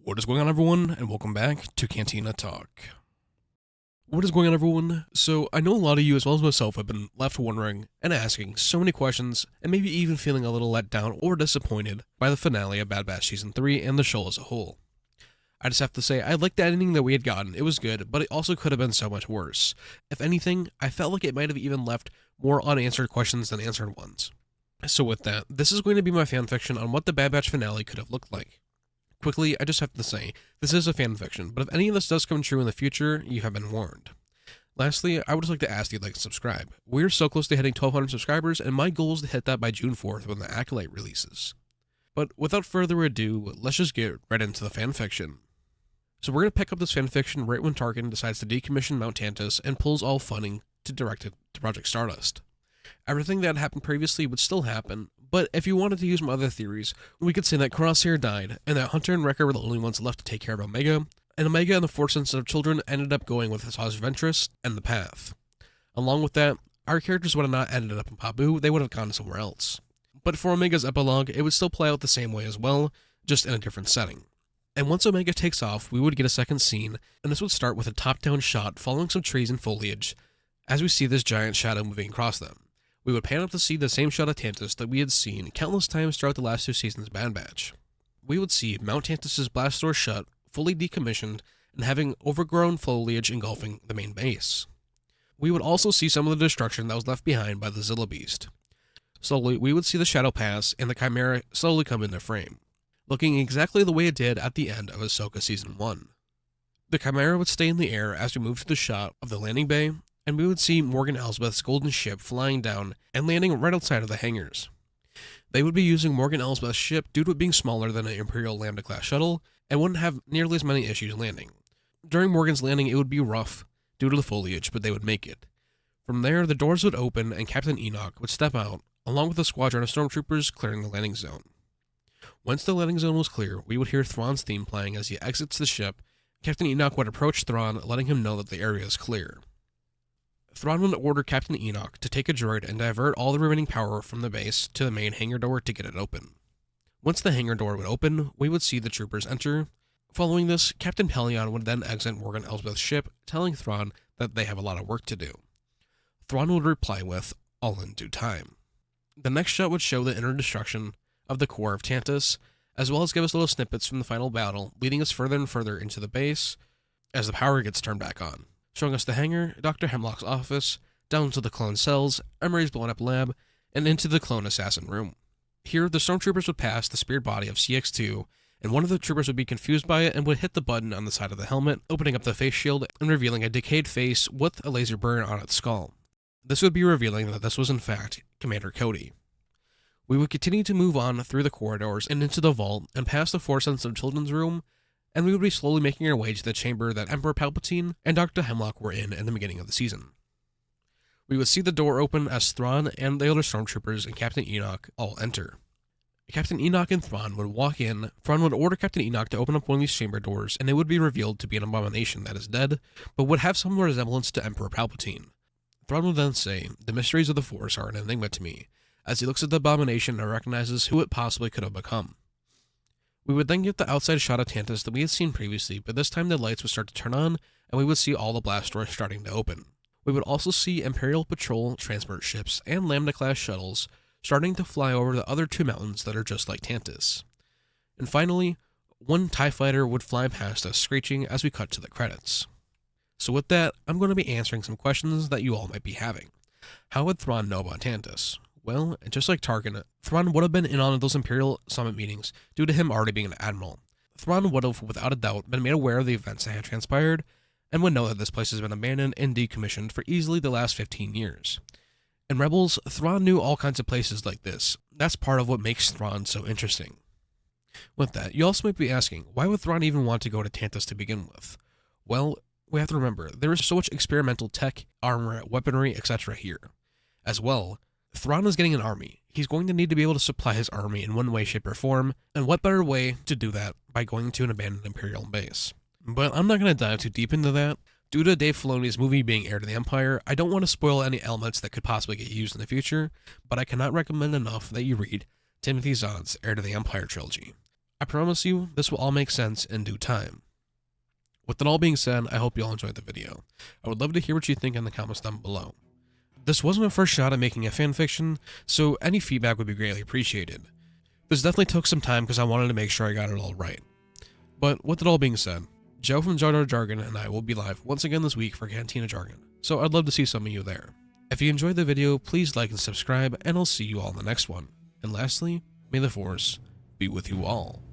What is going on, everyone, and welcome back to Cantina Talk. What is going on, everyone? So, I know a lot of you, as well as myself, have been left wondering and asking so many questions, and maybe even feeling a little let down or disappointed by the finale of Bad Batch Season 3 and the show as a whole. I just have to say, I liked the ending that we had gotten. It was good, but it also could have been so much worse. If anything, I felt like it might have even left more unanswered questions than answered ones. So with that, this is going to be my fanfiction on what the Bad Batch finale could have looked like. Quickly, I just have to say, this is a fanfiction, but if any of this does come true in the future, you have been warned. Lastly, I would just like to ask you to like and subscribe. We're so close to hitting 1,200 subscribers, and my goal is to hit that by June 4th when the Acolyte releases. But without further ado, let's just get right into the fanfiction. So we're going to pick up this fanfiction right when Tarkin decides to decommission Mount Tantus and pulls all funding to direct it to Project Stardust. Everything that had happened previously would still happen, but if you wanted to use my other theories, we could say that Crosshair died, and that Hunter and Wrecker were the only ones left to take care of Omega, and Omega and the Force sensitive children ended up going with Asajj Ventress and the Path. Along with that, our characters would have not ended up in Pabu, they would have gone somewhere else. But for Omega's epilogue, it would still play out the same way as well, just in a different setting. And once Omega takes off, we would get a second scene, and this would start with a top-down shot following some trees and foliage, as we see this giant shadow moving across them. We would pan up to see the same shot of Tantus that we had seen countless times throughout the last two seasons of Bad Batch. We would see Mount Tantus' blast door shut, fully decommissioned, and having overgrown foliage engulfing the main base. We would also see some of the destruction that was left behind by the Zilla Beast. Slowly, we would see the shadow pass and the Chimera slowly come into frame, looking exactly the way it did at the end of Ahsoka Season 1. The Chimera would stay in the air as we moved to the shot of the landing bay, and we would see Morgan Elsbeth's golden ship flying down and landing right outside of the hangars. They would be using Morgan Elsbeth's ship due to it being smaller than an Imperial Lambda-class shuttle, and wouldn't have nearly as many issues landing. During Morgan's landing, it would be rough due to the foliage, but they would make it. From there, the doors would open and Captain Enoch would step out, along with a squadron of stormtroopers clearing the landing zone. Once the landing zone was clear, we would hear Thrawn's theme playing as he exits the ship. Captain Enoch would approach Thrawn, letting him know that the area is clear. Thrawn would order Captain Enoch to take a droid and divert all the remaining power from the base to the main hangar door to get it open. Once the hangar door would open, we would see the troopers enter. Following this, Captain Pelion would then exit Morgan Elsbeth's ship, telling Thrawn that they have a lot of work to do. Thrawn would reply with, "All in due time." The next shot would show the inner destruction of the core of Tantus, as well as give us little snippets from the final battle, leading us further and further into the base as the power gets turned back on, showing us the hangar, Dr. Hemlock's office, down to the clone cells, Emery's blown-up lab, and into the clone assassin room. Here, the stormtroopers would pass the speared body of CX-2, and one of the troopers would be confused by it and would hit the button on the side of the helmet, opening up the face shield and revealing a decayed face with a laser burn on its skull. This would be revealing that this was in fact Commander Cody. We would continue to move on through the corridors and into the vault and past the Force-sensitive children's room, and we would be slowly making our way to the chamber that Emperor Palpatine and Dr. Hemlock were in the beginning of the season. We would see the door open as Thrawn and the other stormtroopers and Captain Enoch all enter. Captain Enoch and Thrawn would walk in. Thrawn would order Captain Enoch to open up one of these chamber doors, and it would be revealed to be an abomination that is dead, but would have some resemblance to Emperor Palpatine. Thrawn would then say, "The mysteries of the Force are an enigma to me," as he looks at the abomination and recognizes who it possibly could have become. We would then get the outside shot of Tantus that we had seen previously, but this time the lights would start to turn on, and we would see all the blast doors starting to open. We would also see Imperial Patrol transport ships and Lambda-class shuttles starting to fly over the other two mountains that are just like Tantus. And finally, one TIE fighter would fly past us screeching as we cut to the credits. So with that, I'm going to be answering some questions that you all might be having. How would Thrawn know about Tantus? Well, just like Tarkin, Thrawn would have been in on those Imperial Summit meetings due to him already being an admiral. Thrawn would have, without a doubt, been made aware of the events that had transpired, and would know that this place has been abandoned and decommissioned for easily the last 15 years. In Rebels, Thrawn knew all kinds of places like this. That's part of what makes Thrawn so interesting. With that, you also might be asking, why would Thrawn even want to go to Tantus to begin with? Well, we have to remember, there is so much experimental tech, armor, weaponry, etc. here. As well, Thrawn is getting an army. He's going to need to be able to supply his army in one way, shape, or form, and what better way to do that by going to an abandoned Imperial base. But I'm not going to dive too deep into that. Due to Dave Filoni's movie being Heir to the Empire, I don't want to spoil any elements that could possibly get used in the future, but I cannot recommend enough that you read Timothy Zahn's Heir to the Empire trilogy. I promise you, this will all make sense in due time. With that all being said, I hope you all enjoyed the video. I would love to hear what you think in the comments down below. This was my first shot at making a fanfiction, so any feedback would be greatly appreciated. This definitely took some time because I wanted to make sure I got it all right. But with it all being said, Joe from Jar Jar Jargon and I will be live once again this week for Cantina Jargon, so I'd love to see some of you there. If you enjoyed the video, please like and subscribe, and I'll see you all in the next one. And lastly, may the Force be with you all.